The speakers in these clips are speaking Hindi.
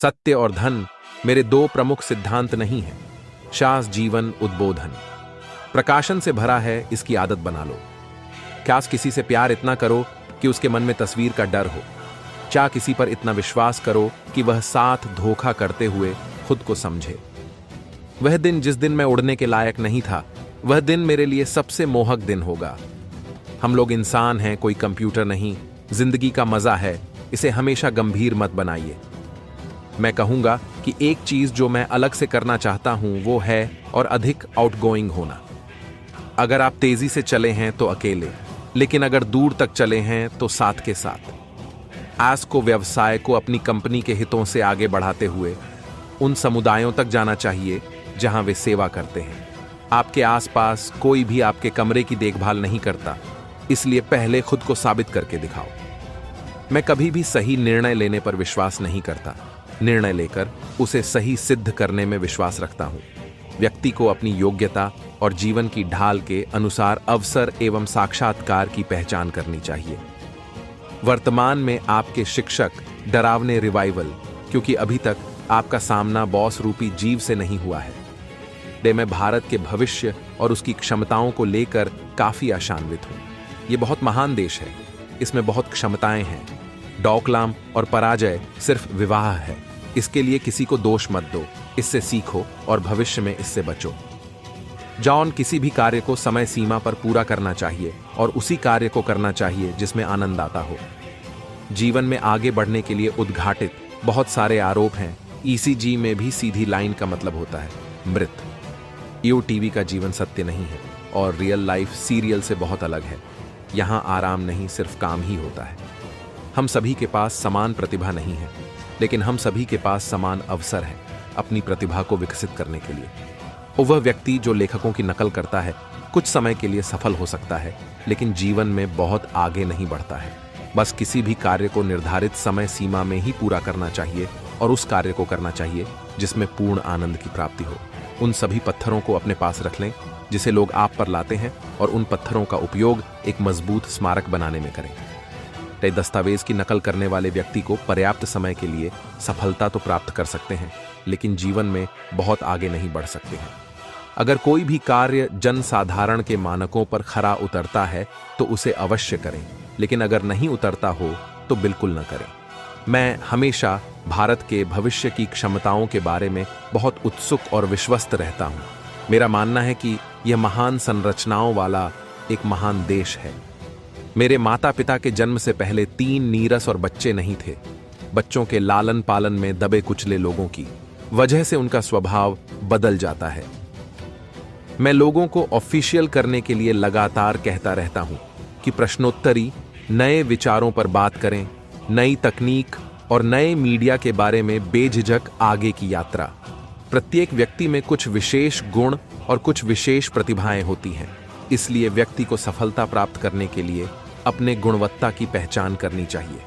सत्य और धन मेरे दो प्रमुख सिद्धांत नहीं हैं। शास जीवन उद्बोधन। प्रकाशन से भरा है, इसकी आदत बना लो। क्या किसी से प्यार इतना करो कि उसके मन में तस्वीर का डर हो। क्या किसी पर इतना विश्वास करो कि वह साथ धोखा करते हुए खुद को समझे। वह दिन जिस दिन मैं उड़ने के लायक नहीं था, वह दिन मेरे लिए सबसे मोहक दिन होगा। हम लोग इंसान हैं, कोई कंप्यूटर नहीं। जिंदगी का मजा है, इसे हमेशा गंभीर मत बनाइए। मैं कहूंगा कि एक चीज जो मैं अलग से करना चाहता हूं वो है और अधिक आउटगोइंग होना। अगर आप तेजी से चले हैं तो अकेले, लेकिन अगर दूर तक चले हैं तो साथ के साथ। आज को व्यवसाय को अपनी कंपनी के हितों से आगे बढ़ाते हुए उन समुदायों तक जाना चाहिए जहां वे सेवा करते हैं। आपके आसपास कोई भी आपके कमरे की देखभाल नहीं करता, इसलिए पहले खुद को साबित करके दिखाओ। मैं कभी भी सही निर्णय लेने पर विश्वास नहीं करता, निर्णय लेकर उसे सही सिद्ध करने में विश्वास रखता हूं। व्यक्ति को अपनी योग्यता और जीवन की ढाल के अनुसार अवसर एवं साक्षात्कार की पहचान करनी चाहिए। वर्तमान में आपके शिक्षक डरावने रिवाइवल, क्योंकि अभी तक आपका सामना बॉस रूपी जीव से नहीं हुआ है। मैं भारत के भविष्य और उसकी क्षमताओं को लेकर काफी आशान्वित हूं। यह बहुत महान देश है, इसमें बहुत क्षमताएं हैं। डोकलाम और पराजय सिर्फ विवाह है। इसके लिए किसी को दोष मत दो, इससे सीखो और भविष्य में इससे बचो। जॉन किसी भी कार्य को समय सीमा पर पूरा करना चाहिए और उसी कार्य को करना चाहिए जिसमें आनंद आता हो। जीवन में आगे बढ़ने के लिए उद्घाटित बहुत सारे आरोप हैं। ईसीजी में भी सीधी लाइन का मतलब होता है मृत। ईओ टीवी का जीवन सत्य नहीं है और रियल लाइफ सीरियल से बहुत अलग है। यहां आराम नहीं, सिर्फ काम ही होता है। हम सभी के पास समान प्रतिभा नहीं है, लेकिन हम सभी के पास समान अवसर है अपनी प्रतिभा को विकसित करने के लिए। वह व्यक्ति जो लेखकों की नकल करता है कुछ समय के लिए सफल हो सकता है, लेकिन जीवन में बहुत आगे नहीं बढ़ता है। बस किसी भी कार्य को निर्धारित समय सीमा में ही पूरा करना चाहिए और उस कार्य को करना चाहिए जिसमें पूर्ण आनंद की प्राप्ति हो। उन सभी पत्थरों को अपने पास रख लें जिसे लोग आप पर लाते हैं और उन पत्थरों का उपयोग एक मजबूत स्मारक बनाने में करें। दस्तावेज की नकल करने वाले व्यक्ति को पर्याप्त समय के लिए सफलता तो प्राप्त कर सकते हैं, लेकिन जीवन में बहुत आगे नहीं बढ़ सकते हैं। अगर कोई भी कार्य जनसाधारण के मानकों पर खरा उतरता है तो उसे अवश्य करें, लेकिन अगर नहीं उतरता हो तो बिल्कुल न करें। मैं हमेशा भारत के भविष्य की क्षमताओं के बारे में बहुत उत्सुक और विश्वस्त रहता हूं। मेरा मानना है कि यह महान संरचनाओं वाला एक महान देश है। मेरे माता पिता के जन्म से पहले 3 नीरस और बच्चे नहीं थे। बच्चों के लालन पालन में दबे कुचले लोगों की वजह से उनका स्वभाव बदल जाता है। मैं लोगों को ऑफिशियल करने के लिए लगातार कहता रहता हूं कि प्रश्नोत्तरी, नए विचारों पर बात करें, नई तकनीक और नए मीडिया के बारे में बेझिझक आगे की यात्रा। प्रत्येक व्यक्ति में कुछ विशेष गुण और कुछ विशेष प्रतिभाएं होती हैं, इसलिए व्यक्ति को सफलता प्राप्त करने के लिए अपने गुणवत्ता की पहचान करनी चाहिए।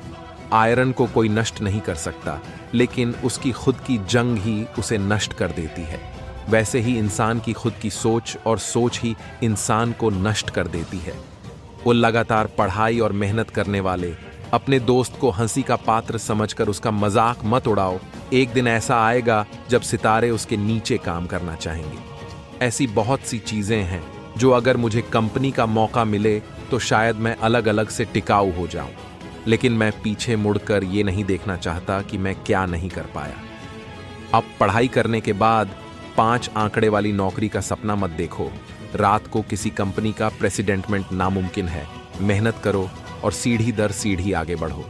आयरन को कोई नष्ट नहीं कर सकता, लेकिन उसकी खुद की जंग ही उसे नष्ट कर देती है। वैसे ही इंसान की खुद की सोच और सोच ही इंसान को नष्ट कर देती है। वो लगातार पढ़ाई और मेहनत करने वाले अपने दोस्त को हंसी का पात्र समझकर उसका मजाक मत उड़ाओ। एक दिन ऐसा आएगा जब सितारे उसके नीचे काम करना चाहेंगे। ऐसी बहुत सी चीजें हैं जो अगर मुझे कंपनी का मौका मिले तो शायद मैं अलग अलग से टिकाऊ हो जाऊं, लेकिन मैं पीछे मुड़कर ये नहीं देखना चाहता कि मैं क्या नहीं कर पाया। अब पढ़ाई करने के बाद 5 आंकड़े वाली नौकरी का सपना मत देखो। रात को किसी कंपनी का प्रेसिडेंटमेंट नामुमकिन है। मेहनत करो और सीढ़ी दर सीढ़ी आगे बढ़ो।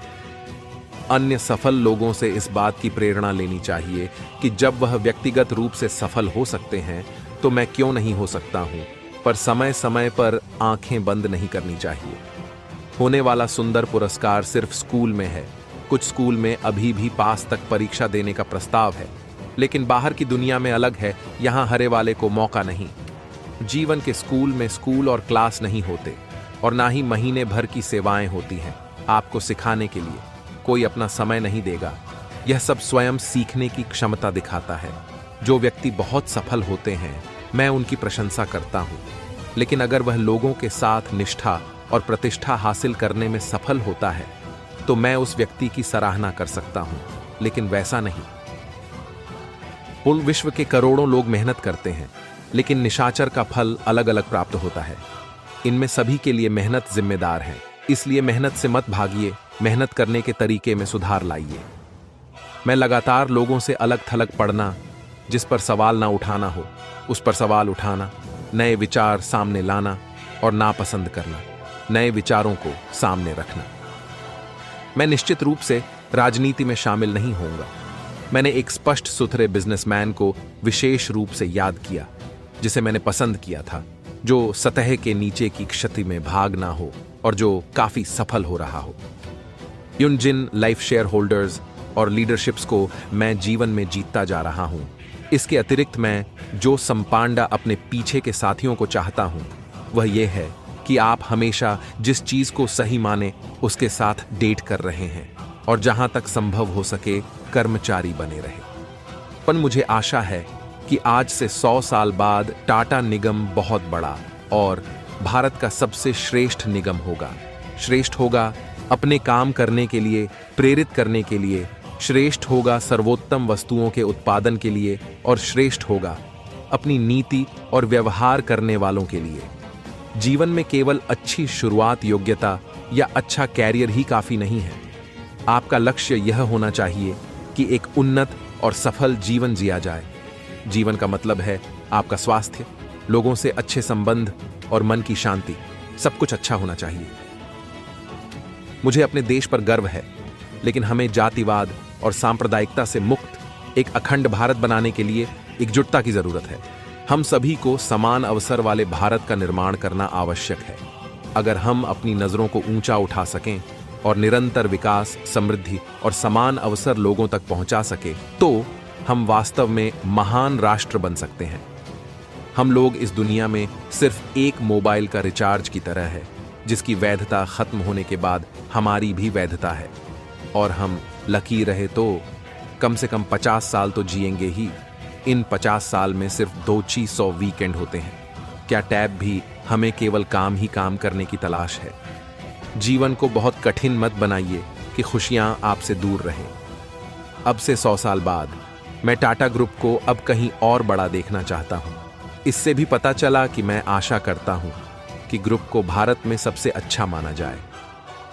अन्य सफल लोगों से इस बात की प्रेरणा लेनी चाहिए कि जब वह व्यक्तिगत रूप से सफल हो सकते हैं तो मैं क्यों नहीं हो सकता हूं, पर समय समय पर आंखें बंद नहीं करनी चाहिए। होने वाला सुंदर पुरस्कार सिर्फ स्कूल में है। कुछ स्कूल में अभी भी पास तक परीक्षा देने का प्रस्ताव है, लेकिन बाहर की दुनिया में अलग है। यहां हरे वाले को मौका नहीं। जीवन के स्कूल में स्कूल और क्लास नहीं होते और ना ही महीने भर की सेवाएं होती हैं। आपको सिखाने के लिए कोई अपना समय नहीं देगा। यह सब स्वयं सीखने की क्षमता दिखाता है। जो व्यक्ति बहुत सफल होते हैं मैं उनकी प्रशंसा करता हूं, लेकिन अगर वह लोगों के साथ निष्ठा और प्रतिष्ठा हासिल करने में सफल होता है तो मैं उस व्यक्ति की सराहना कर सकता हूं, लेकिन वैसा नहीं विश्व के करोड़ों लोग मेहनत करते हैं, लेकिन निशाचर का फल अलग अलग प्राप्त होता है। इनमें सभी के लिए मेहनत जिम्मेदार है, इसलिए मेहनत से मत भागिए, मेहनत करने के तरीके में सुधार लाइए। मैं लगातार लोगों से अलग थलग पढ़ना, जिस पर सवाल ना उठाना हो उस पर सवाल उठाना, नए विचार सामने लाना और नापसंद करना, नए विचारों को सामने रखना। मैं निश्चित रूप से राजनीति में शामिल नहीं होऊंगा। मैंने एक स्पष्ट सुथरे बिजनेसमैन को विशेष रूप से याद किया, जिसे मैंने पसंद किया था, जो सतह के नीचे की क्षति में भाग ना हो और जो काफी सफल हो रहा हो। जिन लाइफ शेयर होल्डर्स और लीडरशिप्स को मैं जीवन में जीतता जा रहा हूं, इसके अतिरिक्त मैं जो संपांडा अपने पीछे के साथियों को चाहता हूं, वह यह है कि आप हमेशा जिस चीज को सही माने उसके साथ डेट कर रहे हैं और जहां तक संभव हो सके कर्मचारी बने रहे। पर मुझे आशा है कि आज से 100 साल बाद टाटा निगम बहुत बड़ा और भारत का सबसे श्रेष्ठ निगम होगा। श्रेष्ठ होगा अपने काम करने के लिए, प्रेरित करने के लिए, श्रेष्ठ होगा सर्वोत्तम वस्तुओं के उत्पादन के लिए और श्रेष्ठ होगा अपनी नीति और व्यवहार करने वालों के लिए। जीवन में केवल अच्छी शुरुआत, योग्यता या अच्छा कैरियर ही काफी नहीं है। आपका लक्ष्य यह होना चाहिए कि एक उन्नत और सफल जीवन जिया जाए। जीवन का मतलब है आपका स्वास्थ्य, लोगों से अच्छे संबंध और मन की शांति। सब कुछ अच्छा होना चाहिए। मुझे अपने देश पर गर्व है, लेकिन हमें जातिवाद और सांप्रदायिकता से मुक्त एक अखंड भारत बनाने के लिए एकजुटता की जरूरत है। हम सभी को समान अवसर वाले भारत का निर्माण करना आवश्यक है। अगर हम अपनी नजरों को ऊंचा उठा सकें और निरंतर विकास, समृद्धि और समान अवसर लोगों तक पहुंचा सके, तो हम वास्तव में महान राष्ट्र बन सकते हैं। हम लोग इस दुनिया में सिर्फ एक मोबाइल का रिचार्ज की तरह है, जिसकी वैधता खत्म होने के बाद हमारी भी वैधता है। और हम लकी रहे तो कम से कम 50 साल तो जिएंगे ही। इन 50 साल में सिर्फ 200 वीकेंड होते हैं। क्या टैब भी हमें केवल काम ही काम करने की तलाश है? जीवन को बहुत कठिन मत बनाइए कि खुशियां आपसे दूर रहें। अब से 100 साल बाद मैं टाटा ग्रुप को अब कहीं और बड़ा देखना चाहता हूं। इससे भी पता चला कि मैं आशा करता हूं कि ग्रुप को भारत में सबसे अच्छा माना जाए।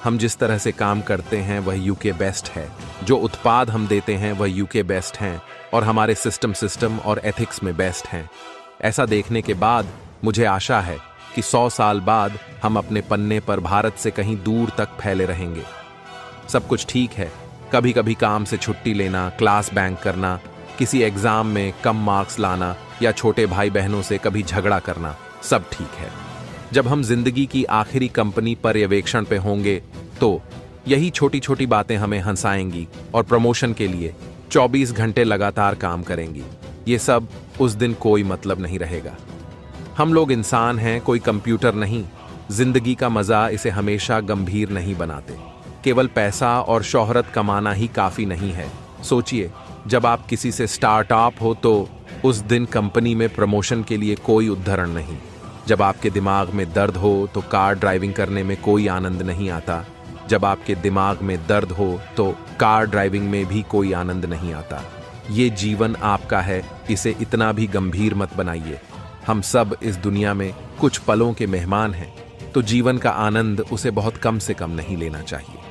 हम जिस तरह से काम करते हैं वह यूके बेस्ट है, जो उत्पाद हम देते हैं वह यूके बेस्ट हैं और हमारे सिस्टम और एथिक्स में बेस्ट हैं। ऐसा देखने के बाद मुझे आशा है कि 100 साल बाद हम अपने पन्ने पर भारत से कहीं दूर तक फैले रहेंगे। सब कुछ ठीक है, कभी कभी काम से छुट्टी लेना, क्लास बैंक करना, किसी एग्जाम में कम मार्क्स लाना या छोटे भाई बहनों से कभी झगड़ा करना, सब ठीक है। जब हम जिंदगी की आखिरी कंपनी पर्यवेक्षण पे होंगे तो यही छोटी छोटी बातें हमें हंसाएंगी और प्रमोशन के लिए 24 घंटे लगातार काम करेंगी। ये सब उस दिन कोई मतलब नहीं रहेगा। हम लोग इंसान हैं, कोई कंप्यूटर नहीं। जिंदगी का मजा इसे हमेशा गंभीर नहीं बनाते। केवल पैसा और शोहरत कमाना ही काफी नहीं है। सोचिए, जब आप किसी से स्टार्टअप हो तो उस दिन कंपनी में प्रमोशन के लिए कोई उद्धरण नहीं। जब आपके दिमाग में दर्द हो तो कार ड्राइविंग करने में कोई आनंद नहीं आता। जब आपके दिमाग में दर्द हो तो कार ड्राइविंग में भी कोई आनंद नहीं आता। ये जीवन आपका है, इसे इतना भी गंभीर मत बनाइए। हम सब इस दुनिया में कुछ पलों के मेहमान हैं, तो जीवन का आनंद उसे बहुत कम से कम नहीं लेना चाहिए।